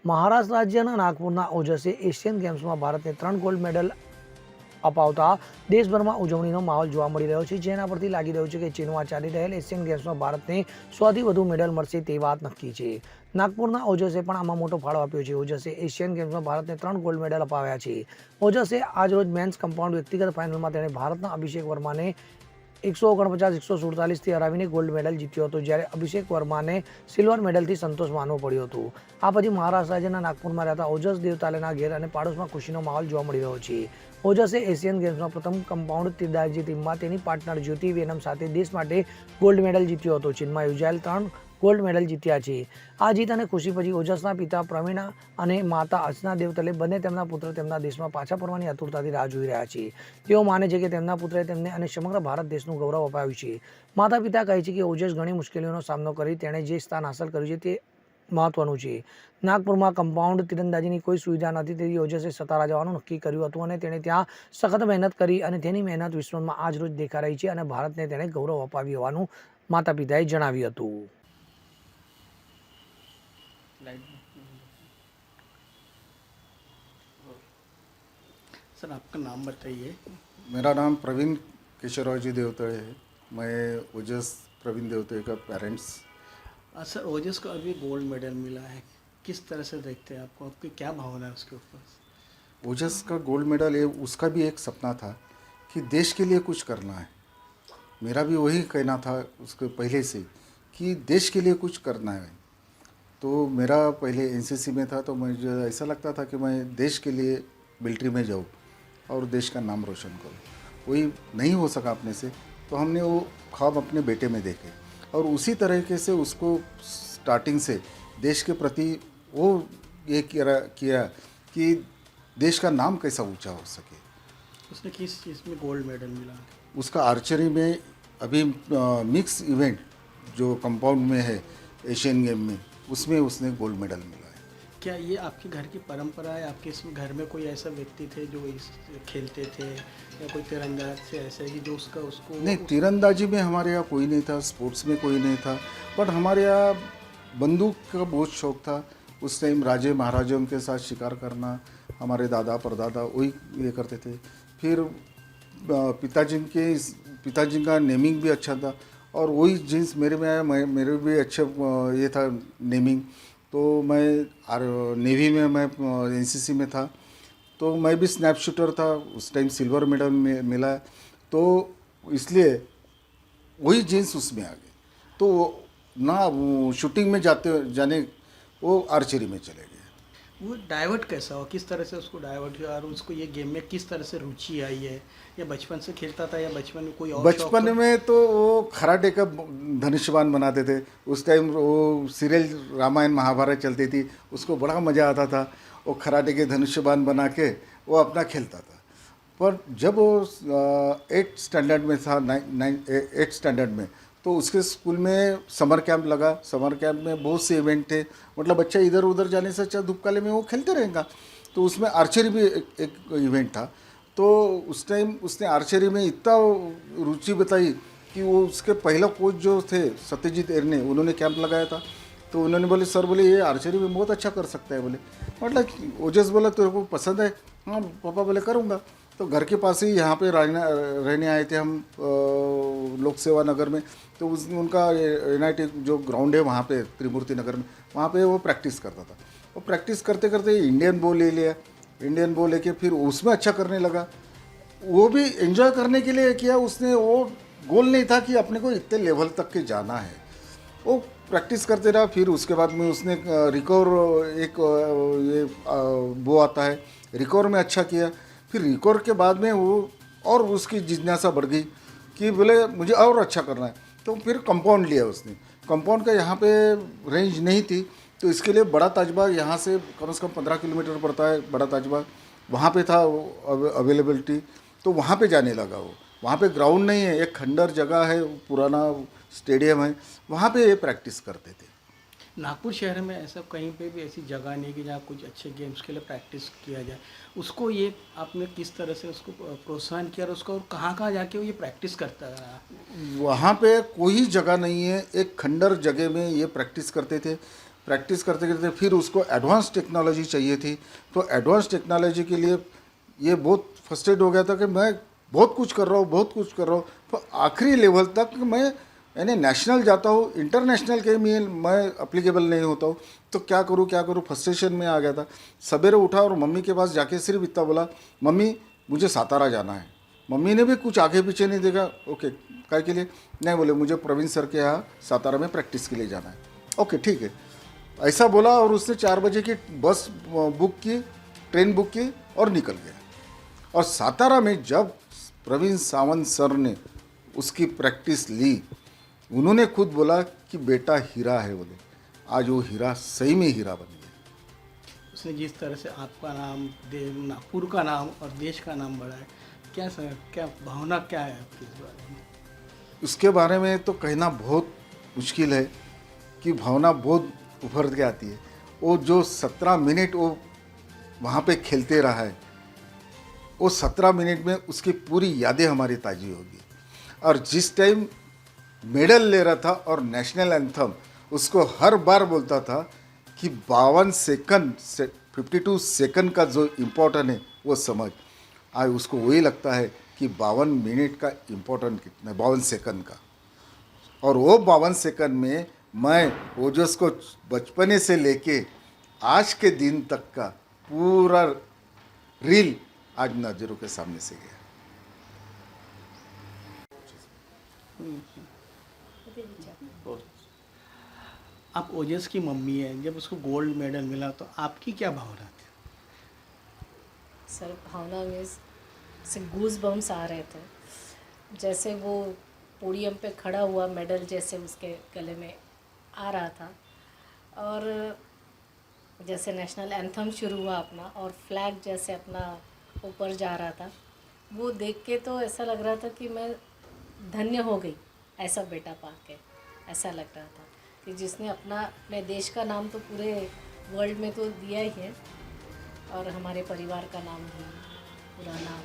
મહારાષ્ટ્ર રાજ્યના નાગપુરના ઓજસે એશિયન ગેમ્સમાં ભારતને 3 ગોલ્ડ મેડલ અપાવતા દેશભરમાં ઉજવણીનો માહોલ જોવા મળી રહ્યો છે, જેના પરથી લાગી રહ્યું છે કે ચીનમાં ચાલી રહેલ એશિયન ગેમ્સમાં ભારતને 100થી વધુ મેડલ મળશે તે વાત નક્કી છે. નાગપુરના ઓજસે પણ આમાં મોટો ફાળો આપ્યો છે. ઓજસે એશિયન ગેમ્સમાં ભારતને 3 ગોલ્ડ મેડલ અપાવ્યા છે. ઓજસે આજરોજ મેન્સ કમ્પાઉન્ડ વ્યક્તિગત ફાઇનલમાં તેણે ભારતના અભિષેક વર્માને 149-147થી હરાવીને ગોલ્ડ મેડલ જીત્યો હતો, જ્યારે અભિષેક વર્માને સિલ્વર મેડલથી સંતોષ માનવો પડ્યો હતો. આ પછી મહારાષ્ટ્ર રાજ્યના નાગપુરમાં રહેતા ઓજસ દેવતાલેના ઘેર અને પાડોશમાં ખુશીનો માહોલ જોવા મળી રહ્યો છે. ઓજસે એશિયન ગેમ્સમાં પ્રથમ કમ્પાઉન્ડ તીરંદાજી ટીમમાં તેની પાર્ટનર જ્યોતિ વેનમ સાથે દેશ માટે ગોલ્ડ મેડલ જીત્યો હતો. ચીનમાં યોજાયેલ 3 ગોલ્ડ મેડલ જીત્યા છે. આ જીત અને ખુશી પછી ઓજસના પિતા પ્રવીણ અને માતા અર્ચના દેવતલે બંને તેમના પુત્ર તેમના દેશમાં પાછા ફરવાની આતુરતાથી રાહ જોઈ રહ્યા છે. તેઓ માને છે કે તેમના પુત્રએ તેમને અને સમગ્ર ભારત દેશનું ગૌરવ અપાવ્યું છે. માતા પિતા કહે છે કે ઓજસ ઘણી મુશ્કેલીઓનો સામનો કરી તેણે જે સ્થાન હાંસલ કર્યું છે તે મહત્વનું છે. નાગપુરમાં કમ્પાઉન્ડ તીરંદાજીની કોઈ સુવિધા નથી, તેથી ઓજસે સતારા જવાનું નક્કી કર્યું હતું અને તેણે ત્યાં સખત મહેનત કરી અને તેની મહેનત વિશ્વમાં આજ રોજ દેખાઈ રહી છે અને ભારતને તેણે ગૌરવ અપાવ્યું હોવાનું માતા પિતાએ જણાવ્યું હતું. सर आपका नाम बताइए। मेरा नाम प्रवीण केशवराव जी देवतळे है। मैं ओजस प्रवीण देवतळे का पेरेंट्स। सर ओजस को अभी गोल्ड मेडल मिला है, किस तरह से देखते हैं आपको, आपकी क्या भावना है उसके ऊपर? ओजस का गोल्ड मेडल है, उसका भी एक सपना था कि देश के लिए कुछ करना है। मेरा भी वही कहना था उसके पहले से कि देश के लिए कुछ करना है। तो मेरा पहले एनसीसी में था, तो मुझे ऐसा लगता था कि मैं देश के लिए मिलिट्री में जाऊँ और देश का नाम रोशन करूँ। वही नहीं हो सका अपने से, तो हमने वो ख्वाब अपने बेटे में देखे और उसी तरीके से उसको स्टार्टिंग से देश के प्रति वो ये किया कि देश का नाम कैसा ऊंचा हो सके। उसने किस चीज़ में गोल्ड मेडल मिला? उसका आर्चरी में अभी मिक्स इवेंट जो कंपाउंड में है एशियन गेम में, उसमें उसने गोल्ड मेडल मिला है। क्या ये आपके घर की परंपरा है? आपके इसमें घर में कोई ऐसा व्यक्ति थे जो इस खेलते थे या कोई तीरंदाज से ऐसा है कि जो उसको नहीं, तीरंदाजी में हमारे यहाँ कोई नहीं था, स्पोर्ट्स में कोई नहीं था, बट हमारे यहाँ बंदूक का बहुत शौक था। उस टाइम राजे महाराजों के साथ शिकार करना, हमारे दादा परदादा वही ये करते थे। फिर पिताजी का नेमिंग भी अच्छा था और वही जीन्स मेरे में आया, मेरे भी अच्छा ये था नेमिंग। तो मैं नेवी में मैं एनसीसी में था, तो मैं भी स्नैप शूटर था। उस टाइम सिल्वर मेडल मिला, तो इसलिए वही जीन्स उसमें आ गए। तो ना शूटिंग में जाने वो आर्चरी में चले गए। वो डाइवर्ट कैसा हो, किस तरह से उसको डाइवर्ट किया और उसको ये गेम में किस तरह से रुचि आई है? या बचपन से खेलता था या बचपन में कोई और बचपन में तो वो कराटे का धनुष्यबान बनाते थे। उस टाइम वो सीरियल रामायण महाभारत चलती थी, उसको बड़ा मज़ा आता था। वो कराटे के धनुष्यबान बना के वो अपना खेलता था। पर जब वो 8th स्टैंडर्ड में था, 8th स्टैंडर्ड में, तो उसके स्कूल में समर कैंप लगा। समर कैंप में बहुत से इवेंट थे, मतलब बच्चा इधर उधर जाने से अच्छा धूपकाले में वो खेलते रहेगा। तो उसमें आर्चरी भी एक इवेंट था। तो उस टाइम उसने आर्चरी में इतना रुचि बताई कि वो उसके पहला कोच जो थे सत्यजीत एरने, उन्होंने कैंप लगाया था। तो उन्होंने बोले सर बोले ये आर्चरी में बहुत अच्छा कर सकता है। बोले मतलब ओजस बोला तेरे को पसंद है? हाँ पापा बोले करूँगा। तो घर के पास ही यहाँ पे रहने आए थे हम लोक सेवा नगर में। तो उनका NIT जो ग्राउंड है वहाँ पे त्रिमूर्ति नगर में, वहाँ पे वो प्रैक्टिस करता था। वो प्रैक्टिस करते करते इंडियन बॉल ले लिया। इंडियन बॉल लेके फिर उसमें अच्छा करने लगा। वो भी एंजॉय करने के लिए किया उसने। वो गोल नहीं था कि अपने को इतने लेवल तक के जाना है। वो प्रैक्टिस करते रहा। फिर उसके बाद में उसने रिकवर एक ये वो आता है, रिकवर में अच्छा किया। फिर रिकवर के बाद में वो और उसकी जिज्ञासा बढ़ गई कि बोले मुझे और अच्छा करना है। तो फिर कंपाउंड लिया उसने। कंपाउंड का यहाँ पे रेंज नहीं थी, तो इसके लिए बड़ा ताजबाग यहाँ से कम 15 किलोमीटर पड़ता है। बड़ा ताजबाग वहाँ पे था अवेलेबिलिटी, तो वहाँ पे जाने लगा वो। वहाँ पे ग्राउंड नहीं है, एक खंडर जगह है, पुराना स्टेडियम है, वहाँ पे ये प्रैक्टिस करते थे। नागपुर शहर में ऐसा कहीं पे भी ऐसी जगह नहीं कि जहाँ कुछ अच्छे गेम्स के लिए प्रैक्टिस किया जाए। उसको ये आपने किस तरह से उसको प्रोत्साहन किया और उसको और कहाँ कहाँ जाके वो ये प्रैक्टिस करता रहा? वहाँ पे कोई जगह नहीं है, एक खंडर जगह में ये प्रैक्टिस करते थे। प्रैक्टिस करते करते फिर उसको एडवांस टेक्नोलॉजी चाहिए थी। तो एडवांस टेक्नोलॉजी के लिए ये बहुत फ्रस्ट्रेट हो गया था कि मैं बहुत कुछ कर रहा हूँ, बहुत कुछ कर रहा हूँ, तो आखिरी लेवल तक मैं यानी नेशनल जाता हूँ, इंटरनेशनल के लिए मैं अप्लीकेबल नहीं होता हूँ। तो क्या करूँ, फ्रस्ट्रेशन में आ गया था। सवेरे उठा और मम्मी के पास जाके सिर्फ इतना बोला, मम्मी मुझे सातारा जाना है। मम्मी ने भी कुछ आगे पीछे नहीं देखा। ओके, काय के लिए? नहीं, बोले मुझे प्रवीण सर के यहाँ सातारा में प्रैक्टिस के लिए जाना है। ओके ठीक है, ऐसा बोला और उसने 4 बजे की बस बुक की, ट्रेन बुक की और निकल गया। और सातारा में जब प्रवीण सावंत सर ने उसकी प्रैक्टिस ली, उन्होंने खुद बोला कि बेटा हीरा है। बोले आज वो हीरा सही में हीरा बन गया। उसने जिस तरह से आपका नाम, नागपुर का नाम और देश का नाम बढ़ाया, क्या भावना क्या है आपकी इस बारे में? उसके बारे में तो कहना बहुत मुश्किल है कि भावना बहुत उभर के आती है। वो जो 17 मिनट वो वहाँ पे खेलते रहा है, वो 17 मिनट में उसकी पूरी यादें हमारी ताज़ी होगी। और जिस टाइम मेडल ले रहा था और नेशनल एंथम, उसको हर बार बोलता था कि 52 सेकंड से 52 सेकंड का जो इम्पोर्टेंट है वो समझ। आज उसको वही लगता है कि 52 मिनट का इम्पोर्टेंट कितना है, 52 सेकंड का। और वो 52 सेकंड में मैं ओजस को बचपने से लेके आज के दिन तक का पूरा रील आज नज़रों के सामने से गया। आप ओजस की मम्मी हैं, जब उसको गोल्ड मेडल मिला तो आपकी क्या भावना थी? सर भावना में से गूज बम्स आ रहे थे। जैसे वो पोडियम पे खड़ा हुआ, मेडल जैसे उसके गले में आ रहा था, और जैसे नेशनल एंथम शुरू हुआ अपना और फ्लैग जैसे अपना ऊपर जा रहा था, वो देख के तो ऐसा लग रहा था कि मैं धन्य हो गई ऐसा बेटा पा के। ऐसा लग रहा था कि जिसने अपने देश का नाम तो पूरे वर्ल्ड में तो दिया ही है, और हमारे परिवार का नाम भी, पूरा नाम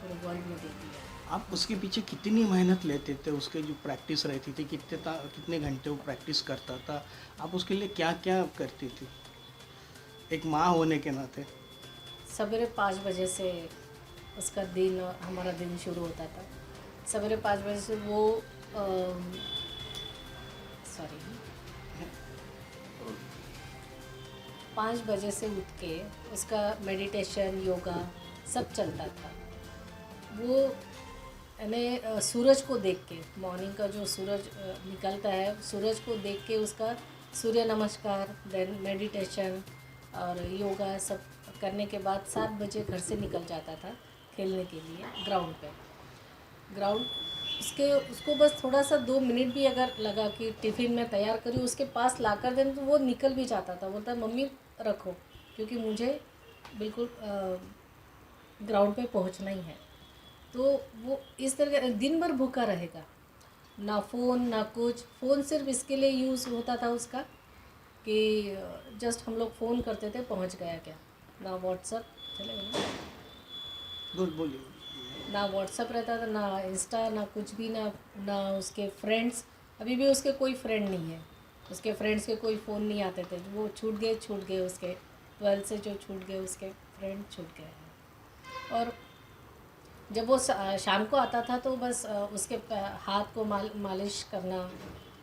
पूरे वर्ल्ड में दे दिया। आप उसके पीछे कितनी मेहनत लेते थे? उसके जो प्रैक्टिस रहती थी, कितने घंटे वो प्रैक्टिस करता था? आप उसके लिए क्या क्या करती थी एक माँ होने के नाते? सवेरे 5 बजे से उसका दिन, हमारा दिन शुरू होता था। सवेरे 5 बजे से वो 5 बजे से उठ के उसका मेडिटेशन, योगा सब चलता था। वो यानी सूरज को देख के, मॉर्निंग का जो सूरज निकलता है, सूरज को देख के उसका सूर्य नमस्कार, देन मेडिटेशन और योगा सब करने के बाद 7 बजे घर से निकल जाता था खेलने के लिए ग्राउंड पे। उसको बस थोड़ा सा 2 मिनट भी अगर लगा कि टिफ़िन में तैयार करी, उसके पास ला कर दें तो वो निकल भी जाता था। बोलता मम्मी रखो, क्योंकि मुझे बिल्कुल ग्राउंड पे पहुंचना ही है। तो वो इस तरह दिन भर भूखा रहेगा, ना फ़ोन ना कुछ। फ़ोन सिर्फ इसके लिए यूज़ होता था उसका कि जस्ट हम लोग फ़ोन करते थे पहुंच गया क्या, ना व्हाट्सअप चलेगा, बोलिए। ना व्हाट्सअप रहता था, ना इंस्टा, ना कुछ भी, ना उसके फ्रेंड्स। अभी भी उसके कोई फ्रेंड नहीं है, उसके फ्रेंड्स के कोई फ़ोन नहीं आते थे। वो छूट गए उसके 12 से जो छूट गए उसके फ्रेंड छूट गए हैं। और जब वो शाम को आता था तो बस उसके हाथ को मालिश करना,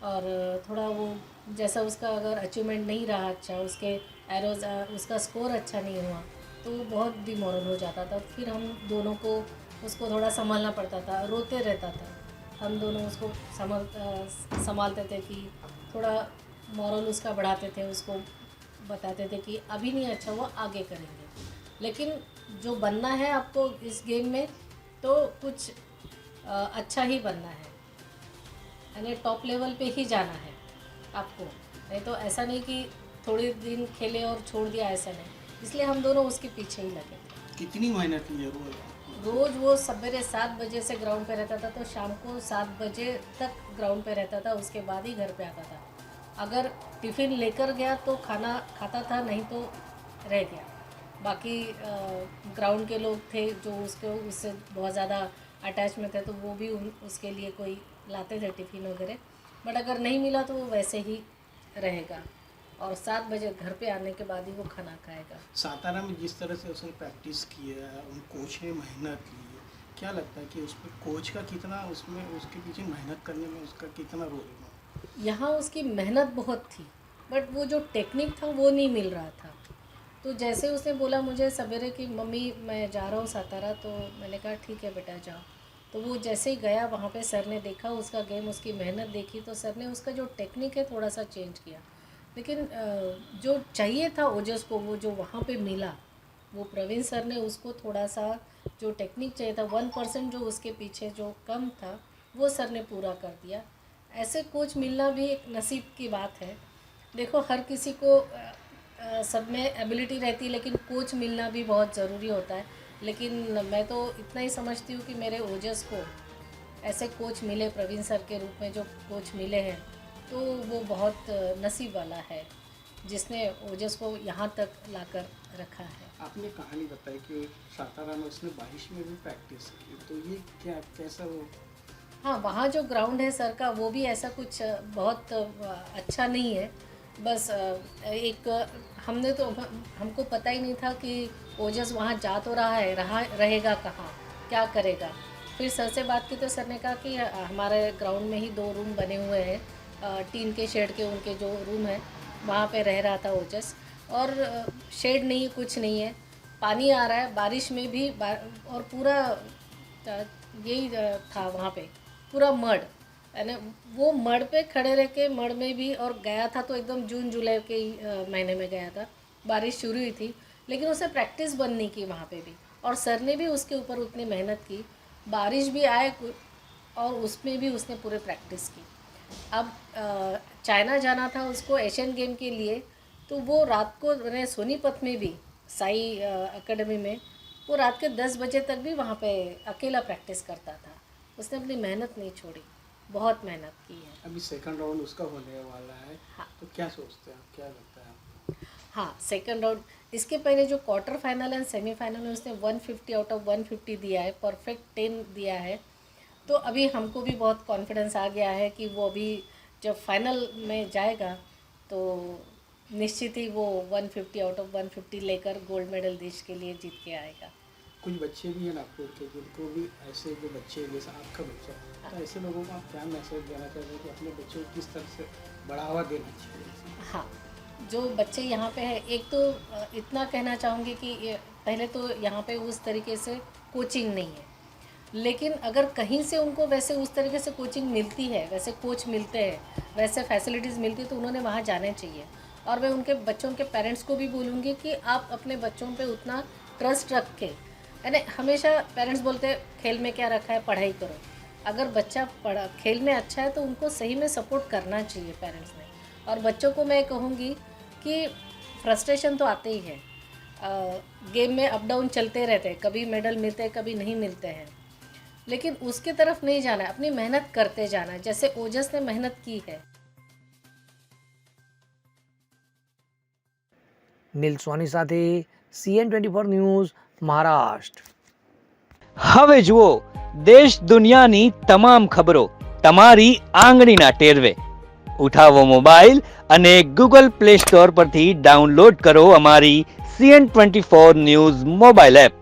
और थोड़ा वो जैसा उसका अगर अचीवमेंट नहीं रहा अच्छा, उसके एरोज उसका स्कोर अच्छा नहीं हुआ तो वो बहुत डिमोरल हो जाता था। फिर हम दोनों को उसको थोड़ा संभालना पड़ता था, रोते रहता था। हम दोनों उसको संभालते थे कि थोड़ा मॉरल उसका बढ़ाते थे, उसको बताते थे कि अभी नहीं अच्छा हुआ, आगे करेंगे। लेकिन जो बनना है आपको इस गेम में तो कुछ अच्छा ही बनना है, यानी टॉप लेवल पे ही जाना है आपको। नहीं तो ऐसा नहीं कि थोड़े दिन खेले और छोड़ दिया, ऐसा नहीं। इसलिए हम दोनों उसके पीछे ही लगे थे। कितनी मेहनत की जरूरत? रोज़ वो सवेरे 7 बजे से ग्राउंड पे रहता था तो शाम को 7 बजे तक ग्राउंड पे रहता था, उसके बाद ही घर पे आता था। अगर टिफ़िन लेकर गया तो खाना खाता था, नहीं तो रह गया। बाकी ग्राउंड के लोग थे जो उससे बहुत ज़्यादा अटैच में थे, तो वो भी उसके लिए कोई लाते थे टिफ़िन वगैरह। बट अगर नहीं मिला तो वो वैसे ही रहेगा। और 7 बजे घर पे आने के बाद ही वो खाना खाएगा। सातारा में जिस तरह से उसने प्रैक्टिस की है, उन कोच ने मेहनत की है, क्या लगता है कि उस पर कोच का कितना, उसमें उसके पीछे मेहनत करने में उसका कितना रोल है? यहाँ उसकी मेहनत बहुत थी, बट वो जो टेक्निक था वो नहीं मिल रहा था। तो जैसे उसने बोला मुझे सवेरे कि मम्मी मैं जा रहा हूँ सातारा, तो मैंने कहा ठीक है बेटा जाओ। तो वो जैसे ही गया वहाँ पे सर ने देखा उसका गेम, उसकी मेहनत देखी, तो सर ने उसका जो टेक्निक है थोड़ा सा चेंज किया। लेकिन जो चाहिए था ओजस को, वो जो वहाँ पे मिला, वो प्रवीण सर ने उसको थोड़ा सा जो टेक्निक चाहिए था 1% जो उसके पीछे जो कम था वो सर ने पूरा कर दिया। ऐसे कोच मिलना भी एक नसीब की बात है। देखो हर किसी को सब में एबिलिटी रहती है, लेकिन कोच मिलना भी बहुत ज़रूरी होता है। लेकिन मैं तो इतना ही समझती हूँ कि मेरे ओजस को ऐसे कोच मिले, प्रवीण सर के रूप में जो कोच मिले हैं, तो वो बहुत नसीब वाला है जिसने ओजस को यहाँ तक लाकर रखा है। आपने कहानी बताई कि सातारा में उसने बारिश में भी प्रैक्टिस की, तो ये क्या कैसा वो? हाँ, वहाँ जो ग्राउंड है सर का वो भी ऐसा कुछ बहुत अच्छा नहीं है। बस एक हमने तो हमको पता ही नहीं था कि ओजस वहाँ जा तो रहा है, रहेगा कहाँ, क्या करेगा। फिर सर से बात की तो सर ने कहा कि हमारे ग्राउंड में ही 2 रूम बने हुए हैं, टीन के शेड के, उनके जो रूम है वहाँ पे रह रहा था ओजस। और शेड नहीं, कुछ नहीं है, पानी आ रहा है बारिश में भी, और पूरा यही था वहाँ पे, पूरा मड, यानी वो मड पे खड़े रह के मड में भी, और गया था तो एकदम जून जुलाई के महीने में गया था, बारिश शुरू हुई थी, लेकिन उसे प्रैक्टिस बंद नहीं की वहाँ पे भी। और सर ने भी उसके ऊपर उतनी मेहनत की, बारिश भी आए और उसमें भी उसने पूरे प्रैक्टिस की। अब चाइना जाना था उसको एशियन गेम के लिए, तो वो रात को मैंने सोनीपत में भी साई एकेडमी में वो रात के 10 बजे तक भी वहाँ पे अकेला प्रैक्टिस करता था। उसने अपनी मेहनत नहीं छोड़ी, बहुत मेहनत की है। अभी सेकंड राउंड उसका होने वाला है, हाँ। तो क्या सोचते हैं आप, क्या लगता है आपको? हाँ, सेकंड राउंड, इसके पहले जो क्वार्टर फाइनल एंड सेमीफाइनल में उसने 150 आउट ऑफ 150 दिया है, परफेक्ट 10 दिया है। तो अभी हमको भी बहुत कॉन्फिडेंस आ गया है कि वो अभी जब फाइनल में जाएगा तो निश्चित ही वो 150 आउट ऑफ 150 लेकर गोल्ड मेडल देश के लिए जीत के आएगा। कुछ बच्चे भी हैं नागपुर के जिनको भी ऐसे जो बच्चे जैसे आपका बच्चा, तो ऐसे लोगों को आप क्या मैसेज देना चाहते हैं कि अपने बच्चों को किस तरह से बढ़ावा देना चाहिए? हाँ, जो बच्चे यहाँ पे हैं, एक तो इतना कहना चाहूँगी कि पहले तो यहाँ पे उस तरीके से कोचिंग नहीं है, लेकिन अगर कहीं से उनको वैसे उस तरीके से कोचिंग मिलती है, वैसे कोच मिलते हैं, वैसे फैसिलिटीज़ मिलती है, तो उन्होंने वहाँ जाने चाहिए। और मैं उनके बच्चों के पेरेंट्स को भी बोलूँगी कि आप अपने बच्चों पे उतना ट्रस्ट रख के, यानी हमेशा पेरेंट्स बोलते हैं खेल में क्या रखा है, पढ़ाई करो। अगर बच्चा खेल में अच्छा है तो उनको सही में सपोर्ट करना चाहिए पेरेंट्स ने। और बच्चों को मैं कहूँगी कि फ्रस्ट्रेशन तो आते ही है, गेम में अप डाउन चलते रहते हैं, कभी मेडल मिलते हैं, कभी नहीं मिलते हैं, लेकिन उसकी तरफ नहीं जाना है, अपनी मेहनत करते जाना है, जैसे ओजस ने मेहनत की है। નીલ સોની સાથે CN24 ન્યૂઝ મહારાષ્ટ્ર। હવે જુઓ દેશ દુનિયાની તમામ ખબરો તમારી આંગળીના ટેરવે। ઉઠાવો મોબાઈલ અને ગૂગલ પ્લે સ્ટોર પરથી ડાઉનલોડ કરો અમારી CN24 ન્યૂઝ મોબાઈલ એપ।